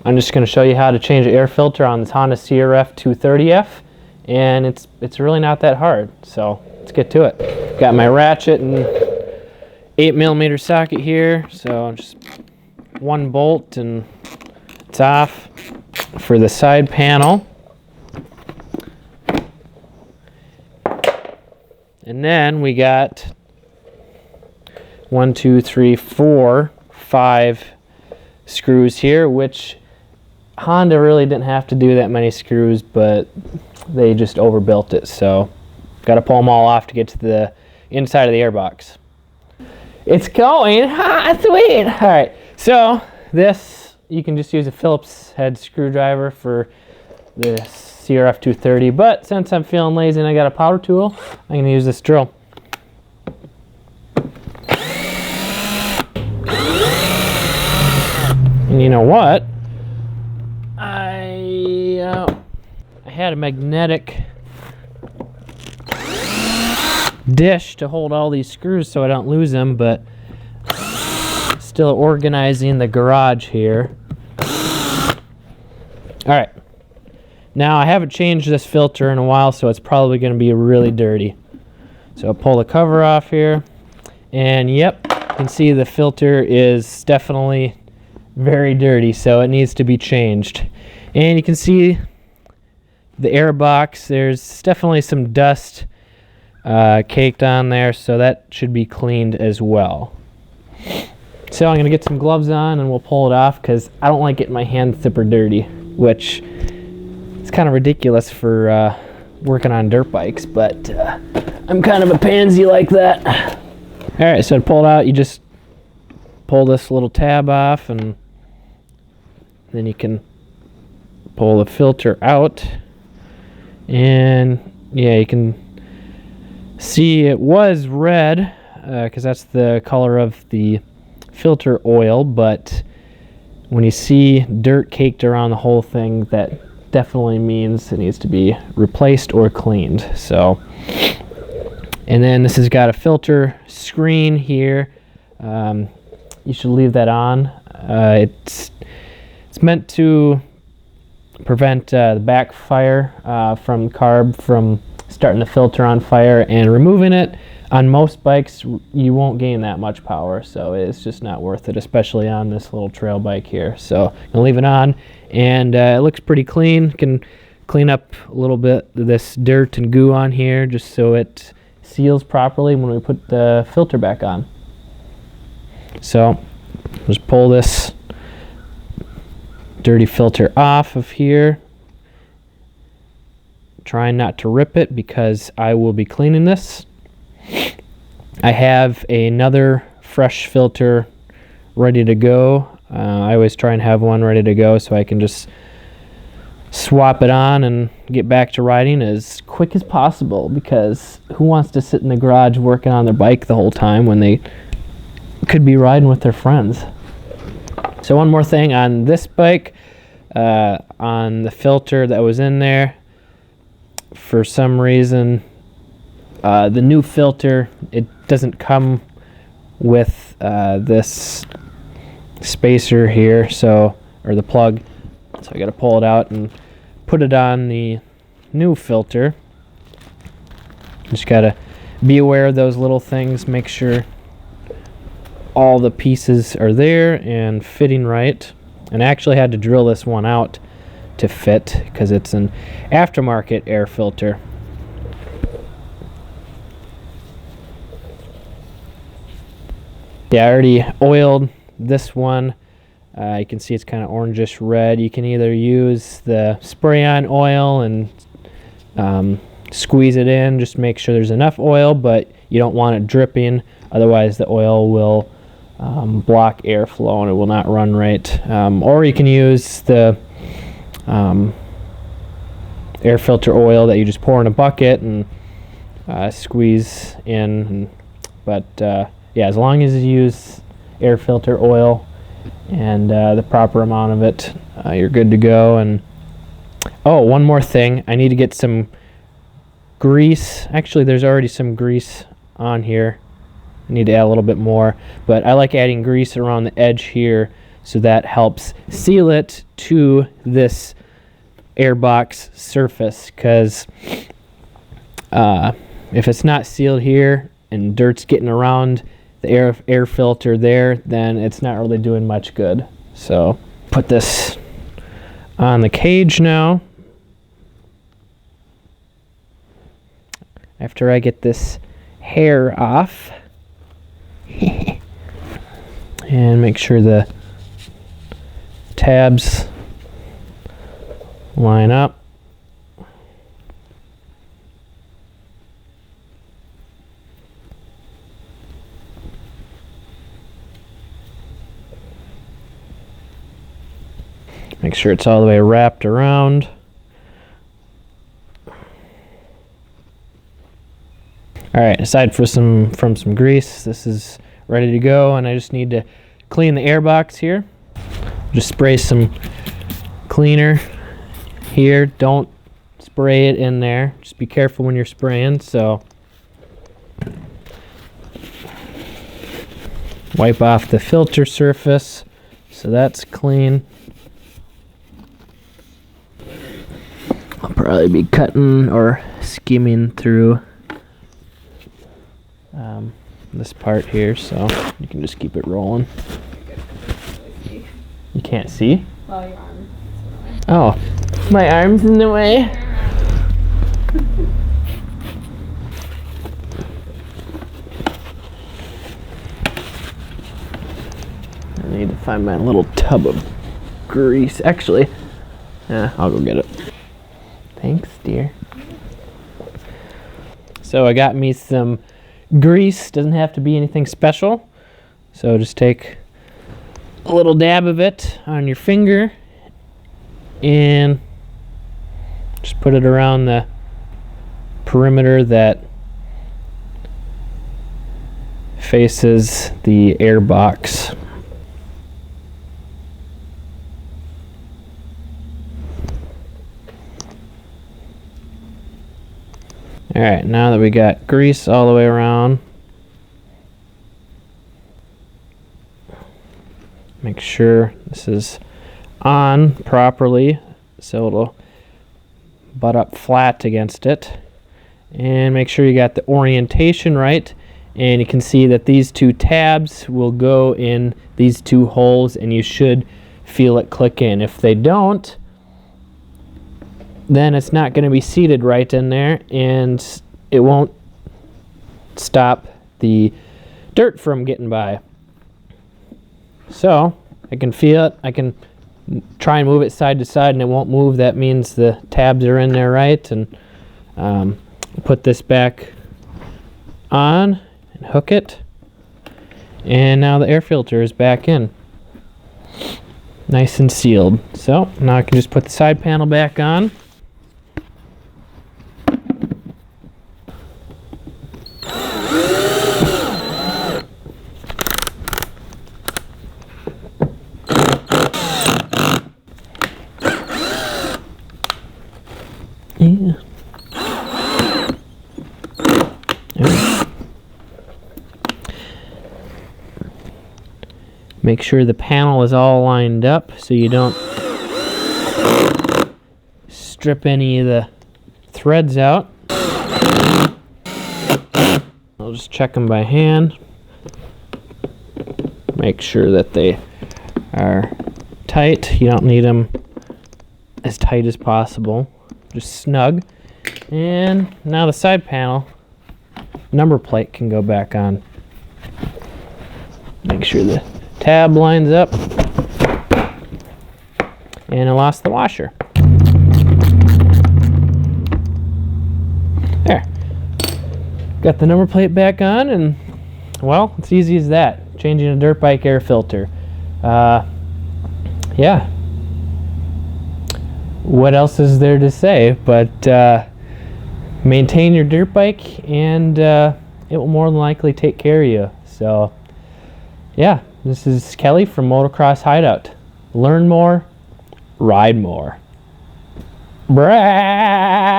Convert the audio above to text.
I'm just going to show you how to change the air filter on this Honda CRF230F, and it's really not that hard. So let's get to it. Got my ratchet and 8mm socket here, so just one bolt and it's off. For the side panel, and then we got 1, 2, 3, 4, 5 screws here, which Honda really didn't have to do that many screws, but they just overbuilt it, so got to pull them all off to get to the inside of the airbox. It's going! Ha! Sweet! Alright, so this, you can just use a Phillips head screwdriver for the CRF230, but since I'm feeling lazy and I got a power tool, I'm going to use this drill. And you know what? I had a magnetic dish to hold all these screws so I don't lose them, but still organizing the garage here. Alright, now I haven't changed this filter in a while, so it's probably going to be really dirty. So I'll pull the cover off here, and yep, you can see the filter is definitely very dirty, so it needs to be changed. And you can see the air box, there's definitely some dust caked on there, so that should be cleaned as well. So I'm going to get some gloves on and we'll pull it off, because I don't like getting my hands super dirty, which is kind of ridiculous for working on dirt bikes, but I'm kind of a pansy like that. Alright, so to pull it out, you just pull this little tab off, and then you can pull the filter out, and yeah, you can see it was red, because that's the color of the filter oil, but when you see dirt caked around the whole thing, that definitely means it needs to be replaced or cleaned. So, and then this has got a filter screen here. You should leave that on. It's meant to prevent the backfire from carb from starting the filter on fire, and removing it on most bikes, you won't gain that much power, so it's just not worth it, especially on this little trail bike here. So I'm gonna leave it on, and it looks pretty clean. Can clean up a little bit of this dirt and goo on here just so it seals properly when we put the filter back on. So just pull this dirty filter off of here, trying not to rip it because I will be cleaning this. I have another fresh filter ready to go. I always try and have one ready to go so I can just swap it on and get back to riding as quick as possible, because who wants to sit in the garage working on their bike the whole time when they could be riding with their friends. So one more thing on this bike, on the filter that was in there, for some reason the new filter, it doesn't come with this spacer here, so, or the plug, so I got to pull it out and put it on the new filter. Just got to be aware of those little things, make sure all the pieces are there and fitting right. And I actually had to drill this one out to fit because it's an aftermarket air filter. Yeah, I already oiled this one. You can see it's kind of orangish red. You can either use the spray-on oil and squeeze it in, just make sure there's enough oil, but you don't want it dripping, otherwise the oil will block airflow and it will not run right. Or you can use the air filter oil that you just pour in a bucket and squeeze in. But yeah, as long as you use air filter oil and the proper amount of it, you're good to go. And oh, one more thing, I need to get some grease. Actually, there's already some grease on here. I need to add a little bit more, but I like adding grease around the edge here so that helps seal it to this airbox surface, because if it's not sealed here and dirt's getting around the air filter there, then it's not really doing much good. So put this on the cage now. After I get this hair off and make sure the tabs line up. Make sure it's all the way wrapped around. All right, aside from some grease, this is ready to go, and I just need to clean the airbox here. Just spray some cleaner here. Don't spray it in there. Just be careful when you're spraying. So wipe off the filter surface, so that's clean. I'll probably be cutting or skimming through this part here, so you can just keep it rolling. You can't see? Oh, your arm. Oh, my arm's in the way. I need to find my little tub of grease. Actually, yeah, I'll go get it. Thanks, dear. So I got me some grease. Doesn't have to be anything special. So just take a little dab of it on your finger and just put it around the perimeter that faces the airbox. All right, now that we got grease all the way around, make sure this is on properly so it'll butt up flat against it, and make sure you got the orientation right, and you can see that these two tabs will go in these two holes, and you should feel it click in. If they don't, then it's not going to be seated right in there, and it won't stop the dirt from getting by. So I can feel it. I can try and move it side to side and it won't move. That means the tabs are in there right. And put this back on and hook it. And now the air filter is back in. Nice and sealed. So now I can just put the side panel back on. Yeah. Make sure the panel is all lined up so you don't strip any of the threads out. I'll just check them by hand. Make sure that they are tight. You don't need them as tight as possible. Just snug. And now the side panel number plate can go back on. Make sure the tab lines up. And I lost the washer. There. Got the number plate back on, and well, it's easy as that. Changing a dirt bike air filter. Yeah. What else is there to say? But maintain your dirt bike, and it will more than likely take care of you. So, yeah, this is Kelly from Motocross Hideout. Learn more, ride more. Brah!